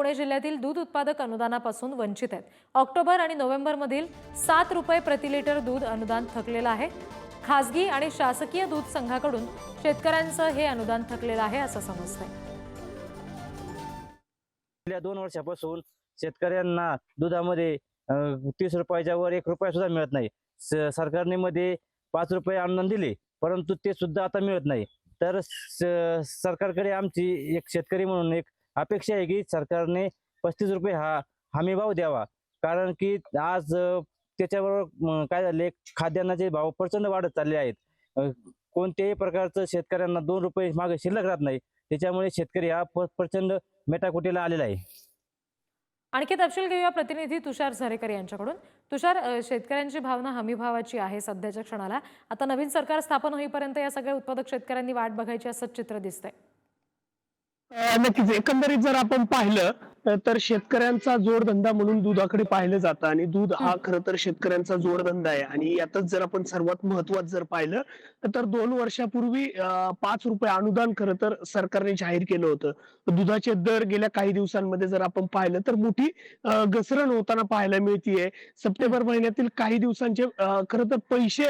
पुणे जिल्ह्यातील दूध उत्पादक अनुदानापासून वंचित आहेत। ऑक्टोबर आणि नोव्हेंबर मधील 7 रुपये प्रति लिटर दूध अनुदान थकलेलं आहे। खासगी आणि शासकीय दूध संघाकडून शेतकऱ्यांचं हे अनुदान थकलेलं आहे असं समजतंय। गेल्या 2 वर्षापासून शेतकऱ्यांना दुधामध्ये 30 रुपयाच्या वर 1 रुपया सुद्धा मिळत नाही। सरकारने मध्ये 5 रुपये अनुदान दिले, परंतु ते सुद्धा आता मिळत नाही। तर सरकारकडे आमची एक शेतकरी म्हणून एक अपेक्षा आहे की सरकारने 35 रुपये हा हमी भाव द्यावा, कारण की आज त्याच्याबरोबर काय झाले, खाद्यान्नाचे भाव प्रचंड वाढत चालले आहेत। कोणत्याही प्रकारचं शेतकऱ्यांना 2 रुपये मागे शिल्लक राहत नाही, त्याच्यामुळे शेतकरी हा प्रचंड मेटाकुटीला आलेला आहे। आणखी तपशील घेऊया प्रतिनिधी तुषार झरेकर यांच्याकडून। तुषार, शेतकऱ्यांची भावना हमी भावाची आहे सध्याच्या क्षणाला। आता नवीन सरकार स्थापन होईपर्यंत या सगळ्या उत्पादक शेतकऱ्यांनी वाट बघायची असं चित्र दिसतंय। नक्कीच एकंदरीत जर आपण पाहिलं तर शेतकऱ्यांचा जोडधंदा म्हणून दुधाकडे पाहिलं जातं आणि दूध हा खरं तर शेतकऱ्यांचा जोडधंदा आहे। आणि यातच जर आपण सर्वात महत्त्वाचं जर पाहिलं तर 2 वर्षापूर्वी 5 रुपये अनुदान खरं तर सरकारने जाहीर केलं होतं। दुधाचे दर गेल्या काही दिवसांमध्ये जर आपण पाहिलं तर मोठी घसरण होताना पाहायला मिळतीये। सप्टेंबर महिन्यातील काही दिवसांचे खरं तर पैसे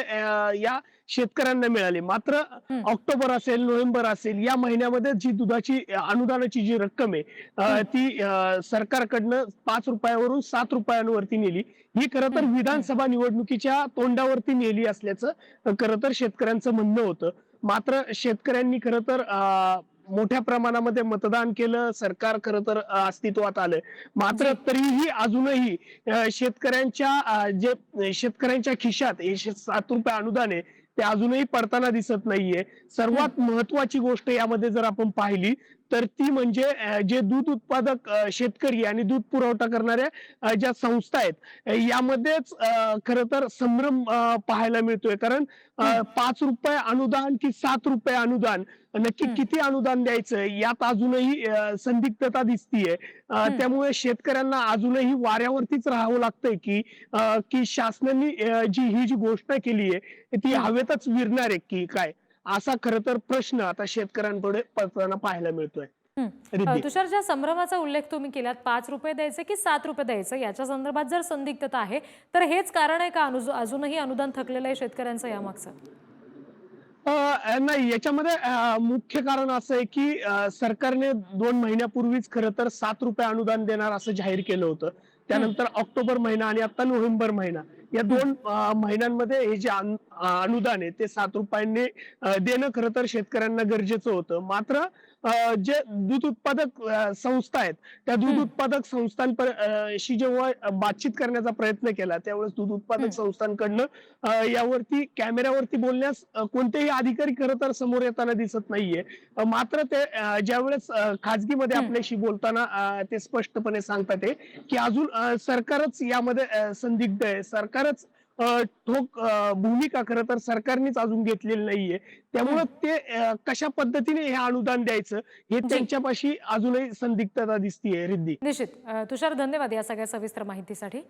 या शेतकऱ्यांना मिळाले, मात्र ऑक्टोबर असेल, नोव्हेंबर असेल या महिन्यामध्ये जी दुधाची अनुदानाची जी रक्कम आहे ती सरकारकडनं 5 रुपयावरून 7 रुपयांवरती नेली। ही खरं तर विधानसभा निवडणुकीच्या तोंडावरती नेली असल्याचं खरं तर शेतकऱ्यांचं म्हणणं होतं। मात्र शेतकऱ्यांनी खरं तर मोठ्या प्रमाणामध्ये मतदान केलं, सरकार खरं तर अस्तित्वात आलं। मात्र तरीही अजूनही शेतकऱ्यांच्या खिशात हे 7 रुपये अनुदान आहे ते अजूनही पडताना दिसत नाहीये। सर्वात महत्वाची गोष्ट यामध्ये जर आपण पाहिली तर ती म्हणजे जे दूध उत्पादक शेतकरी आणि दूध पुरवठा करणाऱ्या ज्या संस्था आहेत यामध्येच खरं तर संभ्रम पाहायला मिळतोय। कारण 5 रुपये अनुदान की 7 रुपये अनुदान, नक्की किती अनुदान द्यायचं यात अजूनही संदिग्धता दिसतीये। त्यामुळे शेतकऱ्यांना अजूनही वाऱ्यावरतीच राहावं लागतंय की शासनाने ही जी घोषणा केली आहे ती हवेतच विरणार आहे की काय, असा खरं तर प्रश्न आता शेतकऱ्यांपुढे पडताना पाहायला मिळतोय। तुषार, ज्या संभ्रमाचा उल्लेख तुम्ही केलात, 5 रुपये द्यायचे की 7 रुपये द्यायचं याच्या संदर्भात जर संदिग्धता आहे तर हेच कारण आहे का अजूनही अनुदान थकलेलं आहे शेतकऱ्यांचं यामागचं? नाही, याच्यामध्ये मुख्य कारण असं आहे की सरकारने 2 महिन्यापूर्वीच खरं तर 7 रुपये अनुदान देणार असं जाहीर केलं होतं। त्यानंतर ऑक्टोबर महिना आणि आता नोव्हेंबर महिना या 2 महिन्यांमध्ये हे जे अनुदान आहे ते 7 रुपयांनी देणं खरं तर शेतकऱ्यांना गरजेचं होतं। मात्र जे दूध उत्पादक संस्था आहेत त्या दूध उत्पादक संस्थांशी जेव्हा बातचीत करण्याचा प्रयत्न केला त्यावेळेस दूध उत्पादक संस्थांकडनं यावरती कॅमेऱ्यावरती बोलण्यास कोणतेही अधिकारी खरं तर समोर येताना दिसत नाहीये। मात्र ते ज्यावेळेस खाजगीमध्ये आपल्याशी बोलताना ते स्पष्टपणे सांगतात की अजून सरकारच यामध्ये संदिग्ध आहे, सरकारच ठोक भूमिका खरं तर सरकारनेच अजून घेतलेली नाहीये। त्यामुळे ते कशा पद्धतीने हे अनुदान द्यायचं हे त्यांच्यापाशी अजूनही संदिग्धता दिसतीये। रिद्धी, निश्चित। तुषार, धन्यवाद या सगळ्या सविस्तर माहितीसाठी।